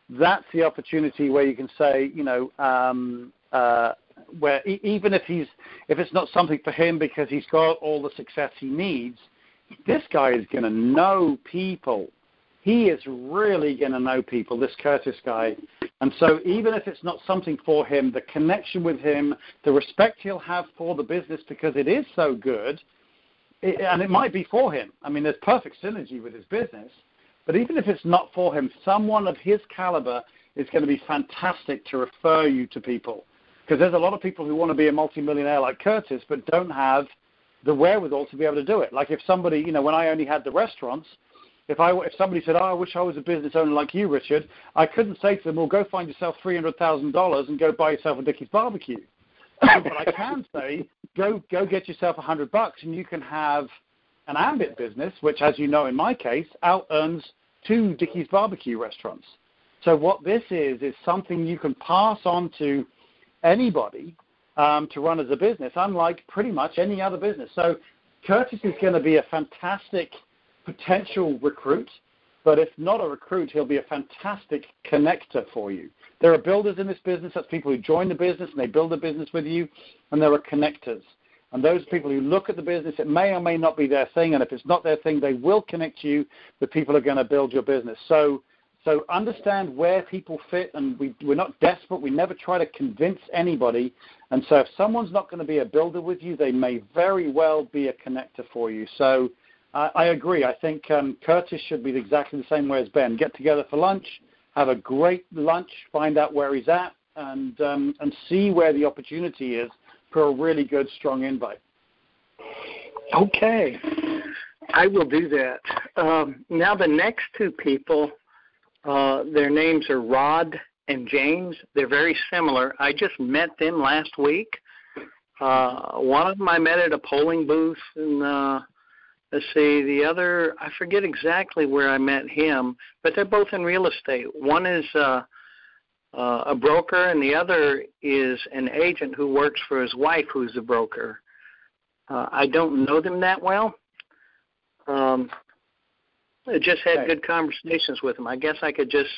that's the opportunity where you can say, where even if it's not something for him because he's got all the success he needs, this guy is going to know people. He is really going to know people, this Curtis guy. And so even if it's not something for him, the connection with him, the respect he'll have for the business because it is so good, and it might be for him. I mean, there's perfect synergy with his business. But even if it's not for him, someone of his caliber is going to be fantastic to refer you to people. Because there's a lot of people who want to be a multimillionaire like Curtis but don't have the wherewithal to be able to do it. Like if somebody, when I only had the restaurants, if somebody said, I wish I was a business owner like you, Richard, I couldn't say to them, well, go find yourself $300,000 and go buy yourself a Dickey's barbecue. But I can say, go get yourself $100 and you can have an ambit business, which, as you know, in my case, out-earns 2 Dickey's barbecue restaurants. So what this is something you can pass on to anybody to run as a business, unlike pretty much any other business. So Curtis is going to be a fantastic potential recruit, but if not a recruit, he'll be a fantastic connector for you. There are builders in this business. That's people who join the business and they build a business with you, and there are connectors. And those people who look at the business, it may or may not be their thing, and if it's not their thing, they will connect you with people who are going to build your business. So understand where people fit, and we're not desperate. We never try to convince anybody. And so if someone's not going to be a builder with you, they may very well be a connector for you. So I agree. I think Curtis should be exactly the same way as Ben. Get together for lunch, have a great lunch, find out where he's at, and see where the opportunity is for a really good, strong invite. Okay. I will do that. Now the next 2 people, their names are Rod and James. They're very similar. I just met them last week. One of them I met at a polling booth, and let's see, the other, I forget exactly where I met him, but they're both in real estate. One is a broker, and the other is an agent who works for his wife, who's a broker. I don't know them that well. I just had good conversations with them. I guess I could just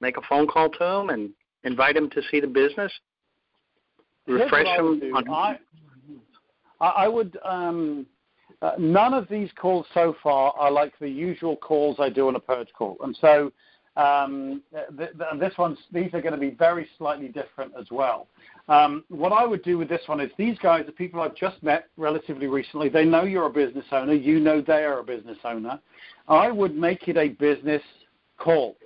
make a phone call to them and invite them to see the business, refresh them. I would. None of these calls so far are like the usual calls I do on a Purge call, and so these are going to be very slightly different as well. What I would do with this one is these guys are people I've just met relatively recently. They know you're a business owner. You know they are a business owner. I would make it a business call.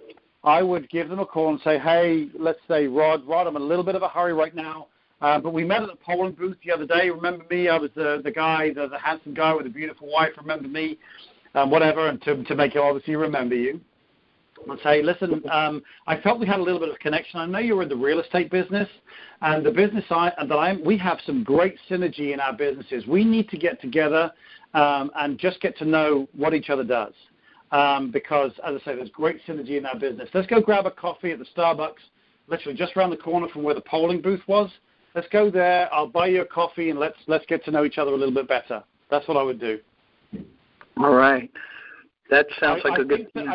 I would give them a call and say, hey, let's say, Rod, I'm in a little bit of a hurry right now, but we met at the polling booth the other day. Remember me? I was the guy, the handsome guy with a beautiful wife. Remember me? Whatever, and to make it obviously remember you. I'll say, listen, I felt we had a little bit of connection. I know you're in the real estate business, and the business we have some great synergy in our businesses. We need to get together and just get to know what each other does because, as I say, there's great synergy in our business. Let's go grab a coffee at the Starbucks literally just around the corner from where the polling booth was. Let's go there. I'll buy you a coffee, and let's get to know each other a little bit better. That's what I would do. All right. That sounds like a good thing.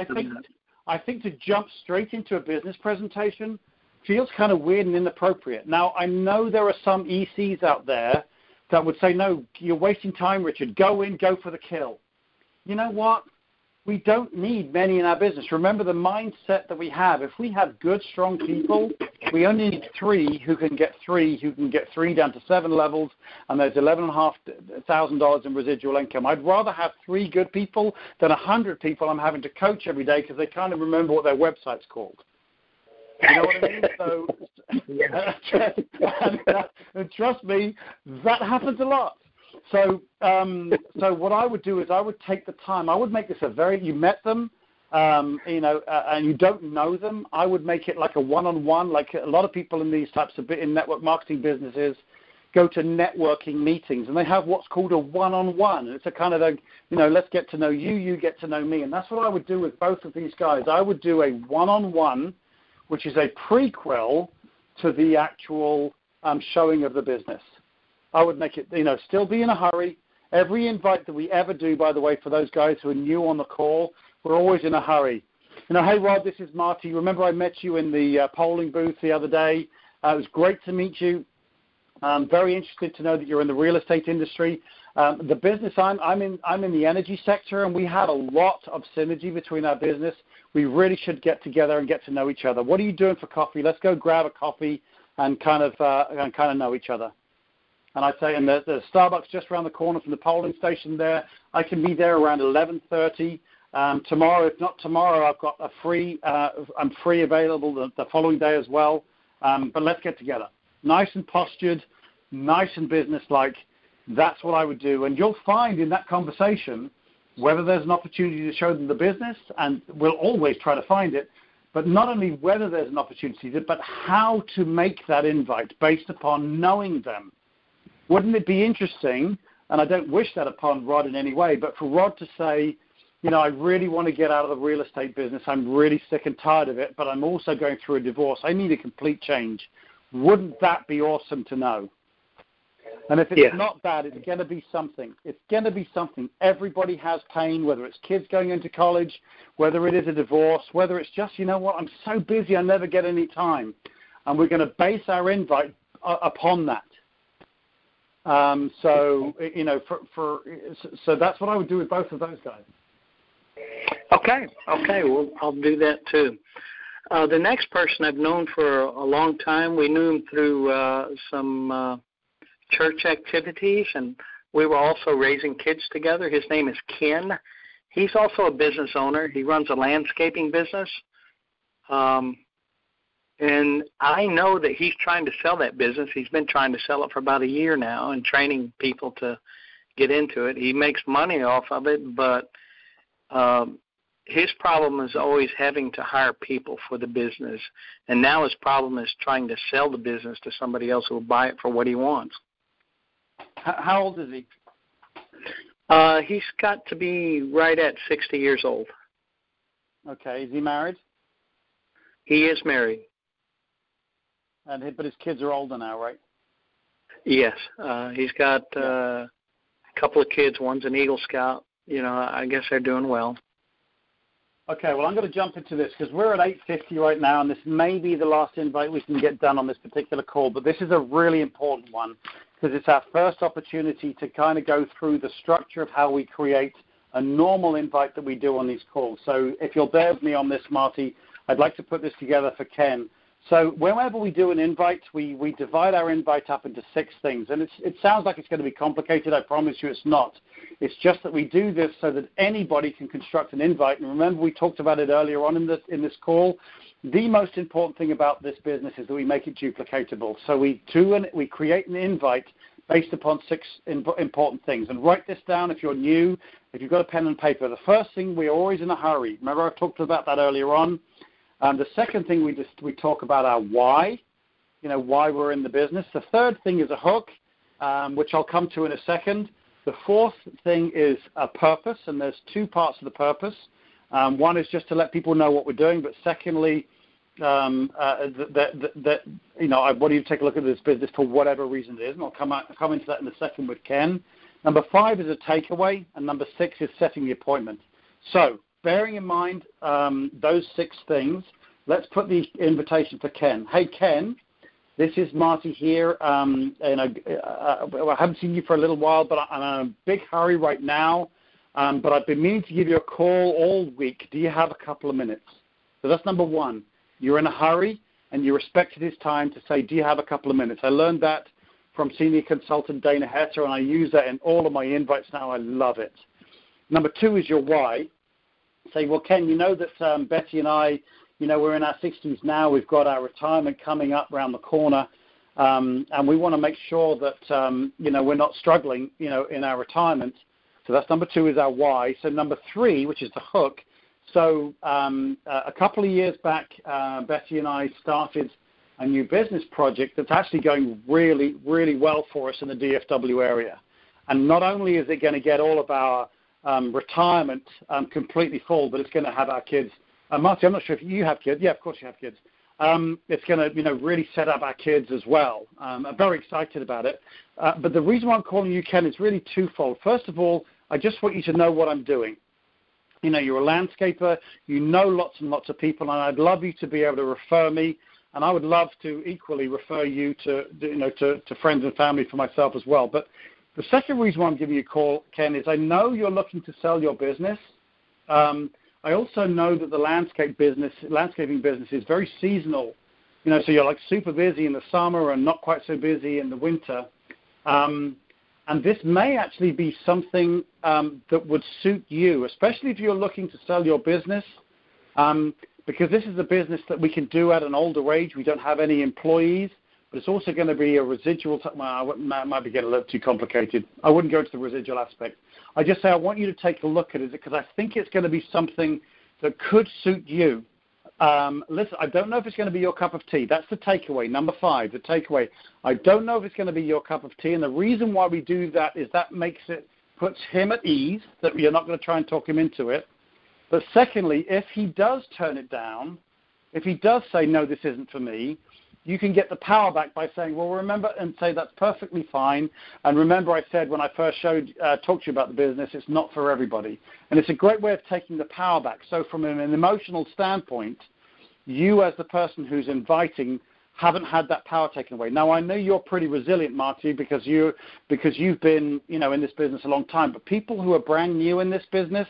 I think to jump straight into a business presentation feels kind of weird and inappropriate. Now, I know there are some ECs out there that would say, no, you're wasting time, Richard. Go in, go for the kill. You know what? We don't need many in our business. Remember the mindset that we have. If we have good, strong people, we only need three who can get three down to 7 levels, and there's $11,500 in residual income. I'd rather have 3 good people than 100 people I'm having to coach every day because they can't even remember what their website's called. You know what I mean? So, and trust me, that happens a lot. So what I would do is I would take the time. I would make this you met them, and you don't know them. I would make it like a one-on-one. Like a lot of people in these types of in network marketing businesses go to networking meetings, and they have what's called a one-on-one. It's a kind of let's get to know you, you get to know me. And that's what I would do with both of these guys. I would do a one-on-one, which is a prequel to the actual showing of the business. I would make it, still be in a hurry. Every invite that we ever do, by the way, for those guys who are new on the call, we're always in a hurry. Hey, Rod, this is Marty. Remember I met you in the polling booth the other day. It was great to meet you. I'm very interested to know that you're in the real estate industry. The business I'm in the energy sector, and we have a lot of synergy between our business. We really should get together and get to know each other. What are you doing for coffee? Let's go grab a coffee and kind of know each other. And I'd say, and there's Starbucks just around the corner from the polling station there. I can be there around 11:30 tomorrow. If not tomorrow, I've got I'm free available the following day as well. But let's get together. Nice and postured, nice and businesslike. That's what I would do. And you'll find in that conversation whether there's an opportunity to show them the business, and we'll always try to find it, but not only whether there's an opportunity, but how to make that invite based upon knowing them. Wouldn't it be interesting, and I don't wish that upon Rod in any way, but for Rod to say, I really want to get out of the real estate business. I'm really sick and tired of it, but I'm also going through a divorce. I need a complete change. Wouldn't that be awesome to know? And if it's not that, it's going to be something. It's going to be something. Everybody has pain, whether it's kids going into college, whether it is a divorce, whether it's just, I'm so busy I never get any time. And we're going to base our invite upon that. So that's what I would do with both of those guys. Okay. Well, I'll do that too. The next person I've known for a long time, we knew him through some church activities, and we were also raising kids together. His name is Ken. He's also a business owner. He runs a landscaping business. And I know that he's trying to sell that business. He's been trying to sell it for about a year now and training people to get into it. He makes money off of it, but his problem is always having to hire people for the business. And now his problem is trying to sell the business to somebody else who will buy it for what he wants. How old is he? He's got to be right at 60 years old. Okay. Is he married? He is married. But his kids are older now, right? Yes. He's got a couple of kids. One's an Eagle Scout. I guess they're doing well. Okay, well, I'm going to jump into this because we're at 8:50 right now, and this may be the last invite we can get done on this particular call, but this is a really important one because it's our first opportunity to kind of go through the structure of how we create a normal invite that we do on these calls. So if you'll bear with me on this, Marty, I'd like to put this together for Ken. So whenever we do an invite, we divide our invite up into 6 things. And it sounds like it's going to be complicated. I promise you it's not. It's just that we do this so that anybody can construct an invite. And remember, we talked about it earlier on in this call. The most important thing about this business is that we make it duplicatable. So we create an invite based upon 6 important things. And write this down if you're new, if you've got a pen and paper. The first thing, we're always in a hurry. Remember, I talked about that earlier on. The second thing, we talk about our why, why we're in the business. The third thing is a hook, which I'll come to in a second. The fourth thing is a purpose, and there's 2 parts of the purpose. One is just to let people know what we're doing, but secondly, that you know, I want you to take a look at this business for whatever reason it is, and I'll come into that in a second with Ken. Number 5 is a takeaway, and number 6 is setting the appointment. So, bearing in mind those 6 things, let's put the invitation for Ken. Hey, Ken, this is Marty here. I haven't seen you for a little while, but I'm in a big hurry right now. But I've been meaning to give you a call all week. Do you have a couple of minutes? So that's number 1. You're in a hurry, and you respected his time to say, do you have a couple of minutes? I learned that from senior consultant Dana Hetter, and I use that in all of my invites now. I love it. Number 2 is your why. Say, well, Ken, you know that Betty and I, you know, we're in our 60s now. We've got our retirement coming up around the corner, and we want to make sure that, you know, we're not struggling, you know, in our retirement. So that's number 2 is our why. So number 3, which is the hook. So a couple of years back, Betty and I started a new business project that's actually going really, really well for us in the DFW area. And not only is it going to get all of our retirement completely full, but it's going to have our kids. Marty, I'm not sure if you have kids. Yeah, of course you have kids. It's going to, you know, really set up our kids as well. I'm very excited about it. But the reason why I'm calling you, Ken, is really twofold. First of all, I just want you to know what I'm doing. You know, you're a landscaper. You know lots and lots of people, and I'd love you to be able to refer me. And I would love to equally refer you to, you know, to friends and family for myself as well. But the second reason why I'm giving you a call, Ken, is I know you're looking to sell your business. I also know that the landscaping business is very seasonal. You know, so you're like super busy in the summer and not quite so busy in the winter. And this may actually be something that would suit you, especially if you're looking to sell your business, because this is a business that we can do at an older age. We don't have any employees, but it's also going to be a residual. Well, I might be getting a little too complicated. I wouldn't go to the residual aspect. I just say I want you to take a look at it because I think it's going to be something that could suit you. Listen, I don't know if it's going to be your cup of tea. That's the takeaway. Number 5, the takeaway. I don't know if it's going to be your cup of tea, and the reason why we do that is that puts him at ease, that you're not going to try and talk him into it. But secondly, if he does turn it down, if he does say, no, this isn't for me, you can get the power back by saying, well, remember, and say that's perfectly fine. And remember I said when I first talked to you about the business, it's not for everybody. And it's a great way of taking the power back. So from an emotional standpoint, you as the person who's inviting haven't had that power taken away. Now, I know you're pretty resilient, Marty, because you've been, you know, in this business a long time. But people who are brand new in this business,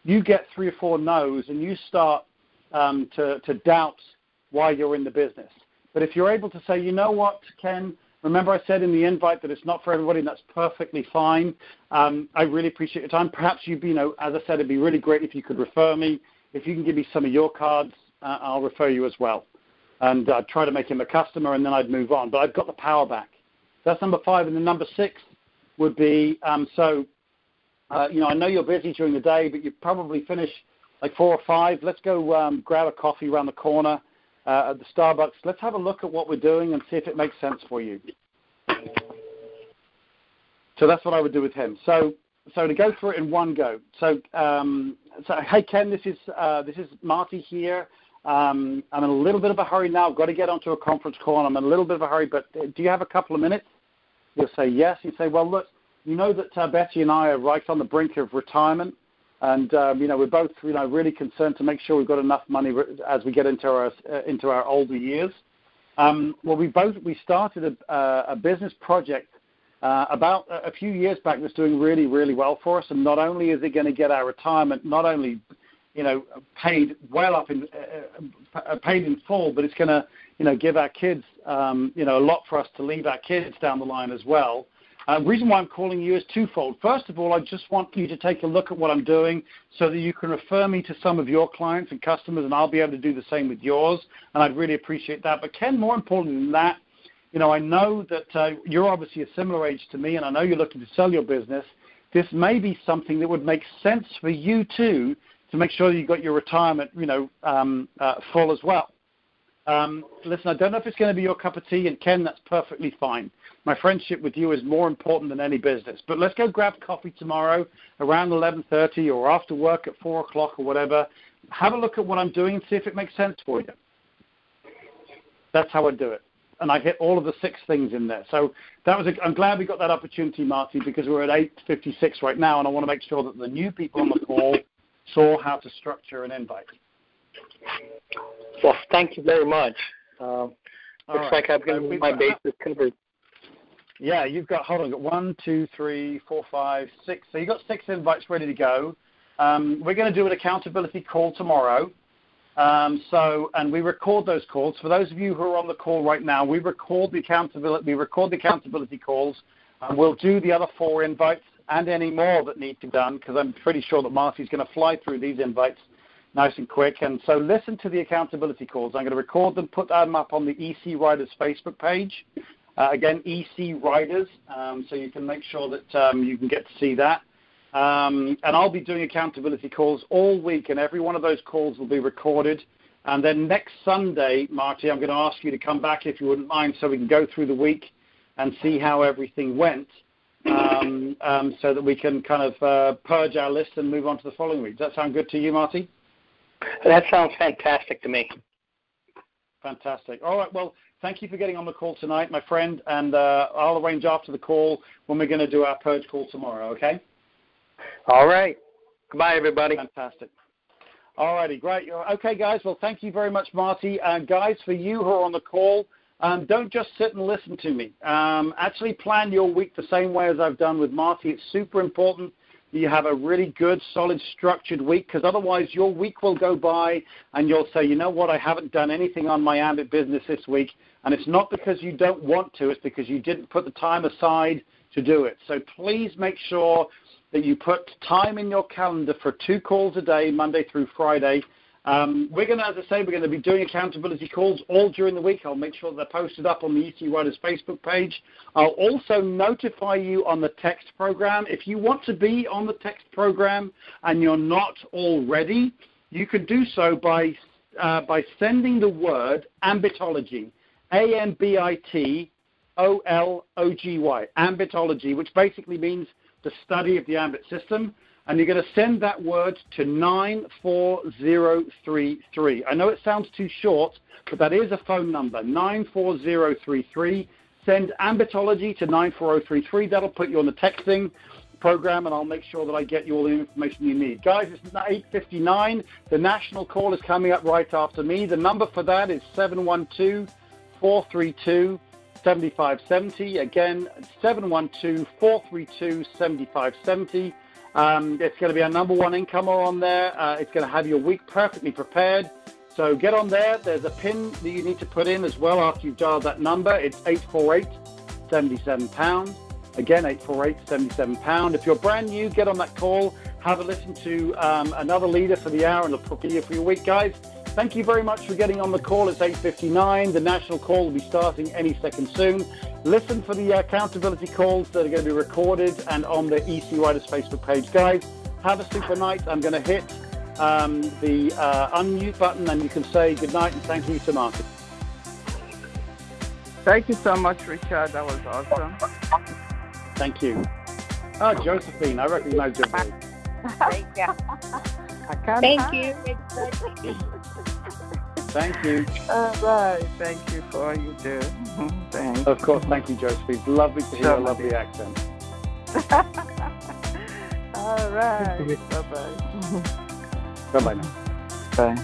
you get 3 or 4 no's and you start to doubt why you're in the business. But if you're able to say, you know what, Ken, remember I said in the invite that it's not for everybody, and that's perfectly fine. I really appreciate your time. Perhaps you know, as I said, it'd be really great if you could refer me. If you can give me some of your cards, I'll refer you as well. And I'd try to make him a customer, and then I'd move on. But I've got the power back. So that's number 5. And then number 6 would be, you know, I know you're busy during the day, but you probably finish like 4 or 5. Let's go grab a coffee around the corner at the Starbucks. Let's have a look at what we're doing and see if it makes sense for you. So that's what I would do with him. So to go through it in one go. So hey, Ken, this is Marty here. I'm in a little bit of a hurry now. I've got to get onto a conference call, and I'm in a little bit of a hurry, but do you have a couple of minutes? You'll say yes. You say, well, look, you know that Betty and I are right on the brink of retirement, and you know, we're both, you know, really concerned to make sure we've got enough money as we get into our older years. Well, we started a business project about a few years back that's doing really, really well for us, and not only is it going to get our retirement not only, you know, paid well up in paid in full, but it's going to, you know, give our kids, you know, a lot for us to leave our kids down the line as well. The reason why I'm calling you is twofold. First of all, I just want you to take a look at what I'm doing so that you can refer me to some of your clients and customers, and I'll be able to do the same with yours, and I'd really appreciate that. But Ken, more important than that, you know, I know that you're obviously a similar age to me, and I know you're looking to sell your business. This may be something that would make sense for you too, to make sure that you've got your retirement, you know, full as well. Listen, I don't know if it's going to be your cup of tea, and Ken, that's perfectly fine. My friendship with you is more important than any business. But let's go grab coffee tomorrow around 11:30 or after work at 4 o'clock or whatever. Have a look at what I'm doing and see if it makes sense for you. That's how I do it. And I hit all of the 6 things in there. So I'm glad we got that opportunity, Marty, because we're at 8:56 right now, and I want to make sure that the new people on the call saw how to structure an invite. Well, thank you very much. Looks like I've got my bases covered. Yeah, you've got, hold on, 1, 2, 3, 4, 5, 6. So you've got 6 invites ready to go. We're going to do an accountability call tomorrow. And we record those calls. For those of you who are on the call right now, we record the accountability calls, and we'll do the other 4 invites and any more that need to be done, because I'm pretty sure that Marty's going to fly through these invites nice and quick. And so listen to the accountability calls. I'm going to record them, put them up on the EC Riders Facebook page. Again, EC Riders, so you can make sure that you can get to see that. And I'll be doing accountability calls all week, and every one of those calls will be recorded. And then next Sunday, Marty, I'm going to ask you to come back, if you wouldn't mind, so we can go through the week and see how everything went, so that we can kind of purge our list and move on to the following week. Does that sound good to you, Marty? That sounds fantastic to me. Fantastic. All right, well, thank you for getting on the call tonight, my friend, and I'll arrange after the call when we're going to do our purge call tomorrow, okay? All right. Goodbye, everybody. Fantastic. All righty, great. Okay, guys, well, thank you very much, Marty. Guys, for you who are on the call, don't just sit and listen to me. Actually plan your week the same way as I've done with Marty. It's super important that you have a really good, solid, structured week, because otherwise your week will go by and you'll say, you know what, I haven't done anything on my Ambit business this week. And it's not because you don't want to, it's because you didn't put the time aside to do it. So please make sure that you put time in your calendar for 2 calls a day, Monday through Friday. We're going to, as I say, we're going to be doing accountability calls all during the week. I'll make sure they're posted up on the EC Riders Facebook page. I'll also notify you on the text program. If you want to be on the text program and you're not already, you can do so by sending the word Ambitology, Ambitology, Ambitology, which basically means the study of the Ambit system, and you're going to send that word to 94033. I know it sounds too short, but that is a phone number, 94033. Send Ambitology to 94033. That'll put you on the texting program, and I'll make sure that I get you all the information you need. Guys, it's 8:59. The national call is coming up right after me. The number for that is 712-432-7570. Again, 712-432-7570. It's going to be our number 1 incomer on there. It's going to have your week perfectly prepared. So get on there. There's a PIN that you need to put in as well after you've dialed that number. It's 848-77#. Again, 848-77#. If you're brand new, get on that call. Have a listen to another leader for the hour, and it'll prepare you for your week, guys. Thank you very much for getting on the call. It's 8:59. The national call will be starting any second soon. Listen for the accountability calls that are going to be recorded and on the EC Riders Facebook page. Guys, have a super night. I'm going to hit the unmute button, and you can say good night and thank you to Marty. Thank you so much, Richard. That was awesome. Thank you. Josephine, I recognize your voice. Thank you. Thank you. Thank you. All right. Thank you for all you do. Thanks. Of course. Thank you, Josephine. It's lovely to hear a lovely accent. All right. Bye-bye. Bye-bye now. Bye.